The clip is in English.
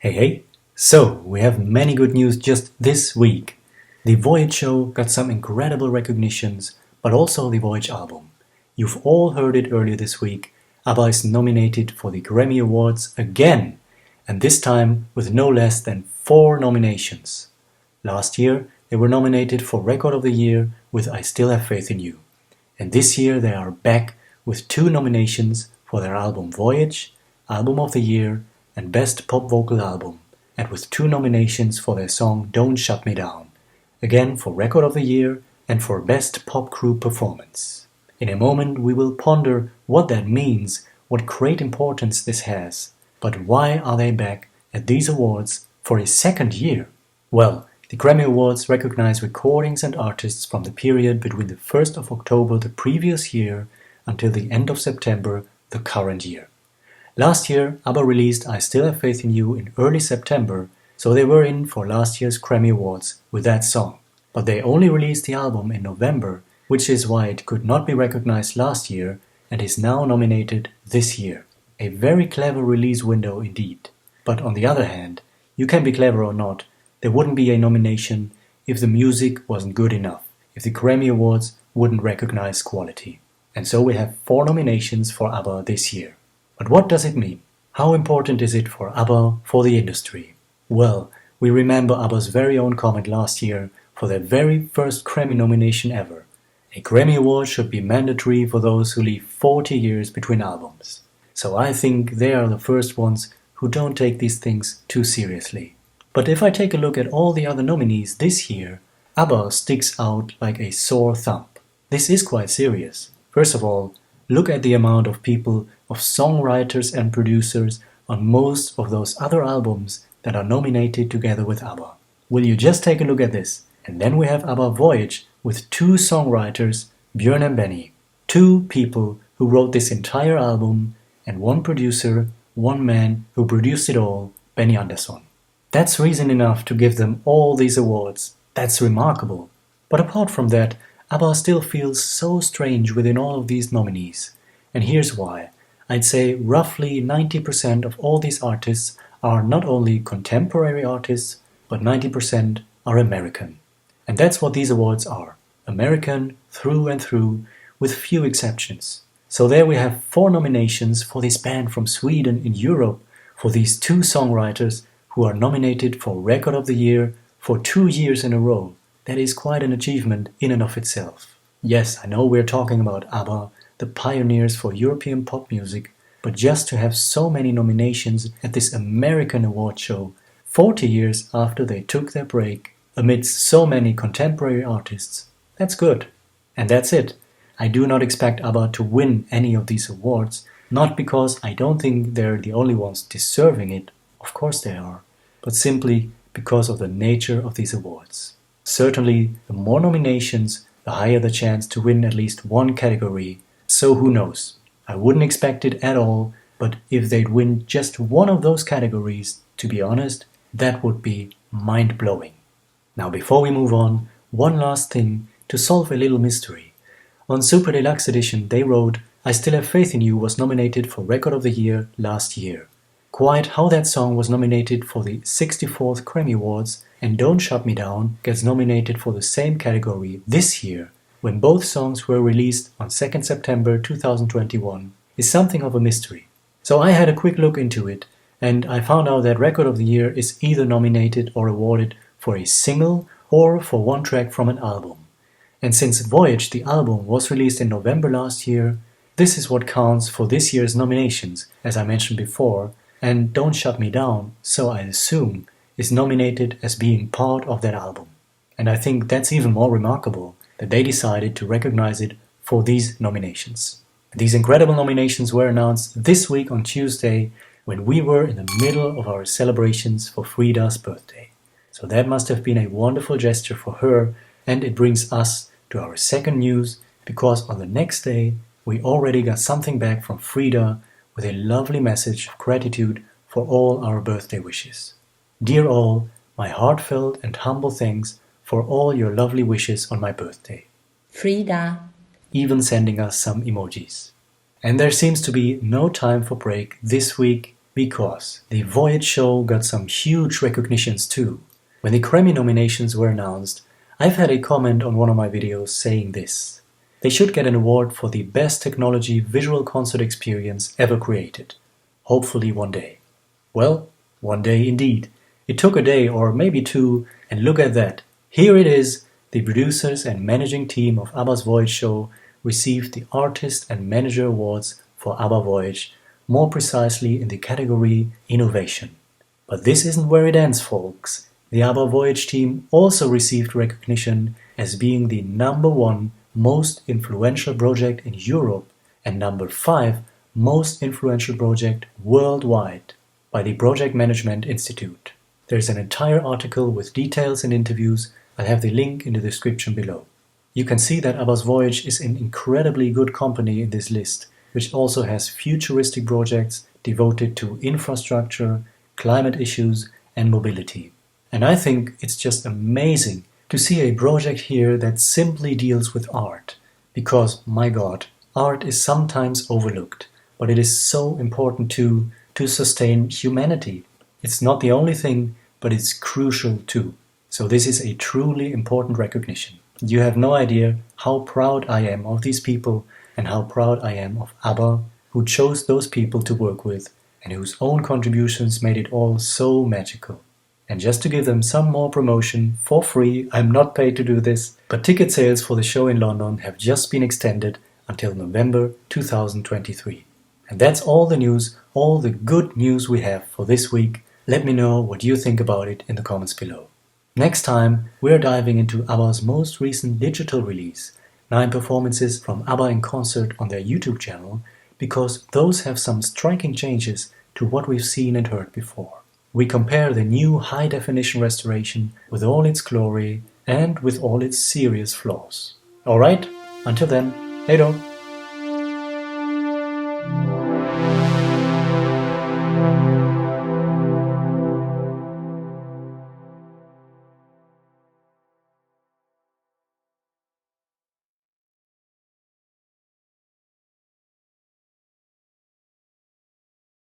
Hey! So, we have many good news just this week. The Voyage show got some incredible recognitions, but also the Voyage album. You've all heard it earlier this week. ABBA is nominated for the Grammy Awards again, and this time with no less than 4 nominations. Last year, they were nominated for Record of the Year with I Still Have Faith in You. And this year they are back with 2 nominations for their album Voyage, Album of the Year, and Best Pop Vocal Album, and with 2 nominations for their song Don't Shut Me Down, again for Record of the Year and for Best Pop Crew Performance. In a moment we will ponder what that means, what great importance this has, but why are they back at these awards for a second year? Well, the Grammy Awards recognize recordings and artists from the period between the 1st of October the previous year until the end of September the current year. Last year, ABBA released I Still Have Faith in You in early September, so they were in for last year's Grammy Awards with that song. But they only released the album in November, which is why it could not be recognized last year and is now nominated this year. A very clever release window indeed. But on the other hand, you can be clever or not, there wouldn't be a nomination if the music wasn't good enough, if the Grammy Awards wouldn't recognize quality. And so we have 4 nominations for ABBA this year. But what does it mean? How important is it for ABBA, for the industry? Well, we remember ABBA's very own comment last year for their very first Grammy nomination ever. A Grammy Award should be mandatory for those who leave 40 years between albums. So I think they are the first ones who don't take these things too seriously. But if I take a look at all the other nominees this year, ABBA sticks out like a sore thumb. This is quite serious. First of all, look at the amount of people, of songwriters and producers on most of those other albums that are nominated together with ABBA. Will you just take a look at this? And then we have ABBA Voyage with 2 songwriters, Björn and Benny. 2 people who wrote this entire album and 1 producer, 1 man who produced it all, Benny Andersson. That's reason enough to give them all these awards. That's remarkable. But apart from that, ABBA still feels so strange within all of these nominees. And here's why. I'd say roughly 90% of all these artists are not only contemporary artists, but 90% are American. And that's what these awards are. American through and through, with few exceptions. So there we have 4 nominations for this band from Sweden in Europe, for these 2 songwriters who are nominated for Record of the Year for 2 years in a row. That is quite an achievement in and of itself. Yes, I know we're talking about ABBA, the pioneers for European pop music, but just to have so many nominations at this American award show 40 years after they took their break, amidst so many contemporary artists, that's good. And that's it. I do not expect ABBA to win any of these awards, not because I don't think they're the only ones deserving it, of course they are, but simply because of the nature of these awards. Certainly, the more nominations, the higher the chance to win at least 1 category. So who knows? I wouldn't expect it at all, but if they'd win just 1 of those categories, to be honest, that would be mind-blowing. Now before we move on, one last thing to solve a little mystery. On Super Deluxe Edition they wrote I Still Have Faith in You was nominated for Record of the Year last year. Quite how that song was nominated for the 64th Grammy Awards and Don't Shut Me Down gets nominated for the same category this year, when both songs were released on 2nd September 2021, is something of a mystery. So I had a quick look into it, and I found out that Record of the Year is either nominated or awarded for a single or for 1 track from an album. And since Voyage, the album, was released in November last year, this is what counts for this year's nominations, as I mentioned before, and Don't Shut Me Down, so I assume, is nominated as being part of that album. And I think that's even more remarkable, that they decided to recognize it for these nominations. These incredible nominations were announced this week on Tuesday, when we were in the middle of our celebrations for Frida's birthday. So that must have been a wonderful gesture for her, and it brings us to our second news, because on the next day we already got something back from Frida with a lovely message of gratitude for all our birthday wishes. Dear all, my heartfelt and humble thanks for all your lovely wishes on my birthday. Frida. Even sending us some emojis. And there seems to be no time for break this week Because the Voyage show got some huge recognitions too. When the Grammy nominations were announced, I've had a comment on one of my videos saying this: they should get an award for the best technology visual concert experience ever created. Hopefully one day. Well, one day indeed. It took a day or maybe two, and look at that. Here it is. The producers and managing team of ABBA's Voyage show received the Artist and Manager Awards for ABBA Voyage, more precisely in the category Innovation. But this isn't where it ends, folks. The ABBA Voyage team also received recognition as being the #1 most influential project in Europe and #5 most influential project worldwide by the Project Management Institute. There's an entire article with details and interviews. I'll have the link in the description below. You can see that ABBA's Voyage is in incredibly good company in this list, which also has futuristic projects devoted to infrastructure, climate issues and mobility. And I think it's just amazing to see a project here that simply deals with art. Because, my God, art is sometimes overlooked, but it is so important too to sustain humanity. It's not the only thing, but it's crucial too. So this is a truly important recognition. You have no idea how proud I am of these people and how proud I am of ABBA, who chose those people to work with and whose own contributions made it all so magical. And just to give them some more promotion, for free, I'm not paid to do this, but ticket sales for the show in London have just been extended until November 2023. And that's all the news, all the good news we have for this week. Let me know what you think about it in the comments below. Next time, we're diving into ABBA's most recent digital release, 9 performances from ABBA in concert on their YouTube channel, because those have some striking changes to what we've seen and heard before. We compare the new high-definition restoration with all its glory and with all its serious flaws. Alright, until then, hey då!